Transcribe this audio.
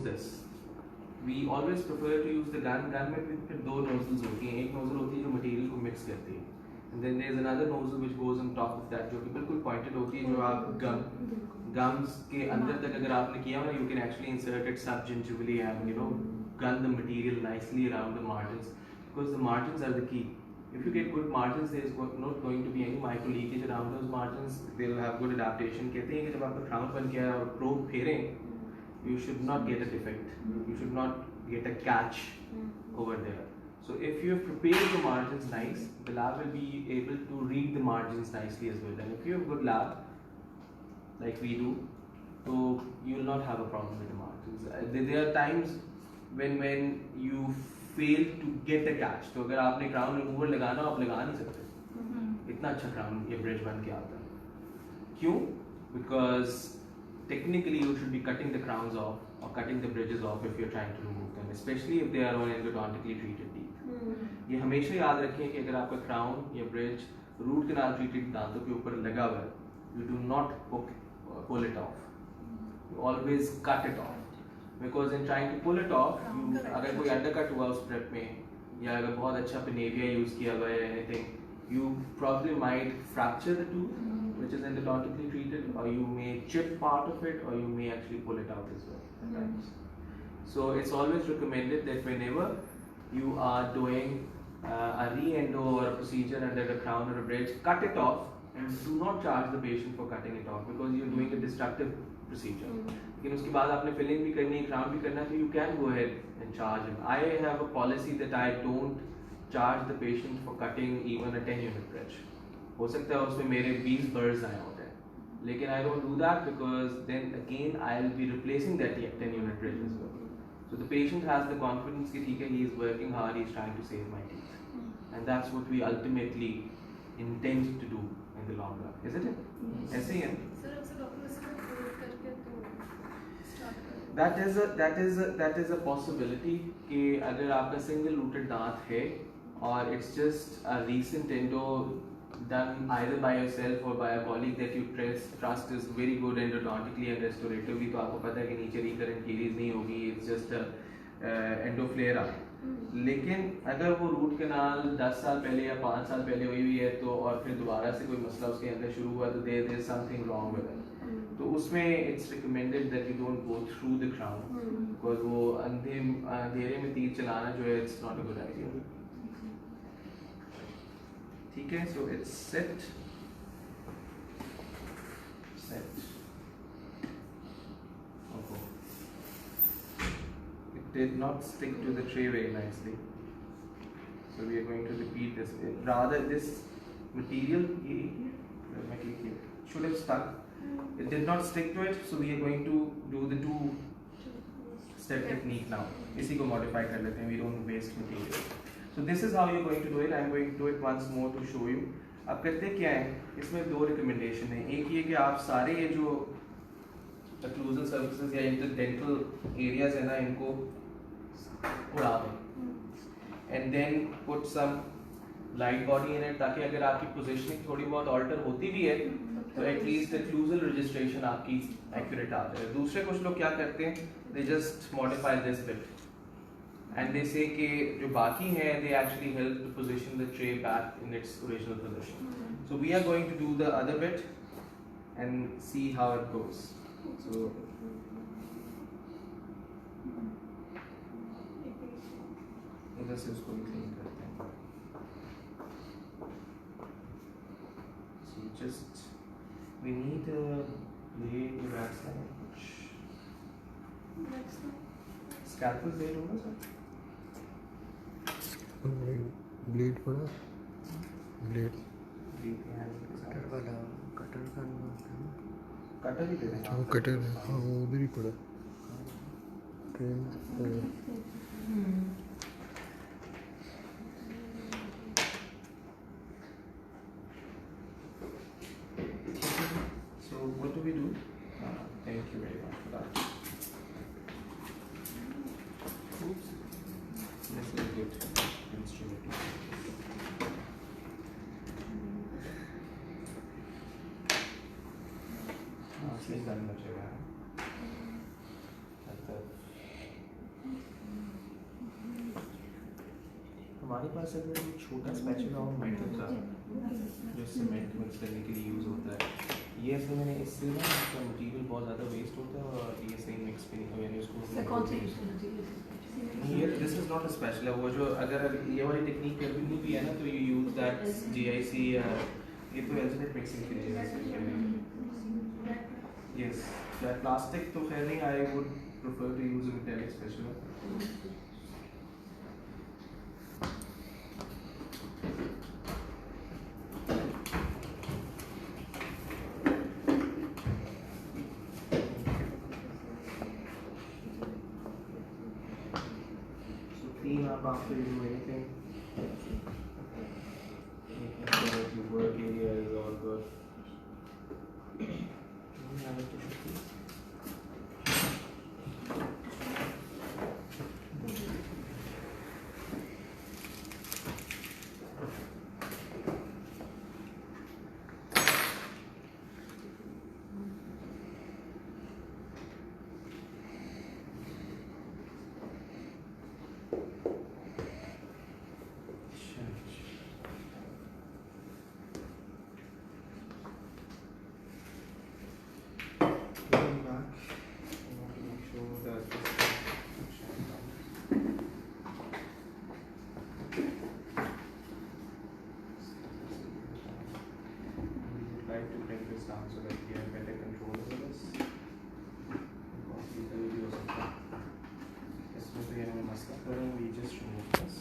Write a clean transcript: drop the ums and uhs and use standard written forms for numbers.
this. We always prefer to use the gun. Gun में फिर दो nozzles होती हैं. एक nozzle होती है जो material को mix करती है. And then there's another nozzle which goes on top of that जो कि बिल्कुल pointed होती है जो आप gums के अंदर तक अगर आपने किया हो you can actually insert it subgingivally and gun the material nicely around the margins because the margins are the key. If you get good margins, there is not going to be any micro leakage around those margins. They will have good adaptation. कहते हैं कि जब आपका crown बन गया और probe फेरें, you should not get a defect. You should not get a catch over there. So if you have prepared the margins nice, the lab will be able to read the margins nicely as well. And if you have good lab, like we do, so you will not have a problem with the margins. There are times when you fail to get the catch. तो अगर आपने crown remover लगाना आप लगा नहीं सकते. इतना अच्छा crown ये bridge बन के आता है. क्यों? Because technically you should be cutting the crowns off or cutting the bridges off if you're trying to remove them, especially if they are on endodontically treated teeth. ये हमेशा याद रखें कि अगर आपका crown या bridge root canal treated दांतों के ऊपर लगा हुआ है, you do not pull it off. You always cut it off. Because in trying to pull it off, अगर कोई undercut हुआ उस prep में या अगर बहुत अच्छा Panavia use किया हुआ है anything, you probably might fracture the tooth, which is endodontically treated, or you may chip part of it, or you may actually pull it out as well at times. So it's always recommended that whenever you are doing a re-endo or a procedure under the crown or a bridge, cut it off and do not charge the patient for cutting it off because you're doing a destructive procedure. लेकिन उसके बाद आपने filling भी करनी है, crown भी करना है, so you can go ahead and charge him. I have a policy that I don't charge the patient for cutting even a 10-unit bridge. हो सकता है उसमें मेरे 20 burrs आए होते हैं, लेकिन I don't do that because then again I'll be replacing that 10-unit bridge as well. So the patient has the confidence that he is working hard, he is trying to save my teeth, and that's what we ultimately intend to do in the long run, isn't it? ऐसे ही है. That is a possibility कि अगर आपका single rooted दांत है और it's just a recent endo done either by yourself or by a colleague that you trust is very good endodontically and restoratively, तो आपको पता है कि नीचे recurrent caries नहीं होगी, it's just endo flare up. लेकिन अगर वो रूट कैनाल 10 साल पहले या 5 साल पहले हुई हुई है तो और फिर दोबारा से कोई मसला उसके अंदर शुरू हुआ तो there is something wrong with it. तो उसमें it's recommended that you don't go through the crown because वो अंधेरे में तीर चलाना जो है it's not a good idea. ठीक है, so it's set. Okay. It did not stick to the tray very nicely, so we are going to repeat this. Rather, this material should have stuck. It did not stick to it, so we are going to do the two-step technique now. इसी को modify कर लेते हैं. We don't waste material. So this is how you're going to do it. I'm going to do it once more to show you. अब करते क्या है? इसमें दो recommendation है. एक ये कि आप सारे ये जो occlusal surfaces या interdental areas है ना इनको उड़ा दें. And then put some light body in it ताकि अगर आपकी positioning थोड़ी बहुत alter होती भी है तो at least the occlusal registration आपकी accurate आ जाए. दूसरे कुछ लोग क्या करते हैं? They just modify this bit. And they say कि जो बाकी हैं they actually help to position the tray back in its original position. So we are going to do the other bit and see how it goes. So इधर से उसको clean करते हैं. So just we need a blade to wax line. Scalpel blade होगा sir? Blade पड़ा blade cutter वाला cutter का cutter ही दे दें. अच्छा वो कटर है, हाँ वो उधर ही पड़ा train. So what do we do? Thank you very much for that. Oops. This is a good instrument. सही करना चाहिए. हमारे पास अगर एक छोटा स्पैचुला और मेटल का जो सीमेंट मिक्स करने के लिए यूज़ होता है, ये असल मैंने इससे ना इसका मटेरियल बहुत ज़्यादा वेस्ट होता है और ये सही मिक्स भी नहीं, मैंने उसको कौन सा यूज करना चाहिए? ये this is not a special, वो जो अगर ये वाली टेक्निक करनी भी है ना तो यू यूज दैट जीआईसी, ये तो एल्जिनेट मिक्सिंग के लिए है। यस दैट प्लास्टिक तो खैर नहीं, I would prefer to use a metallic special. So clean up after you do anything. Making sure that your work area is all good. Can you have a tissue, please? Going back, I want to make sure that this is shut down. We would like to bring this down so that we have better control over this. Because these are videos of that. इसमें तो ये हमें मसला करें, we just remove this.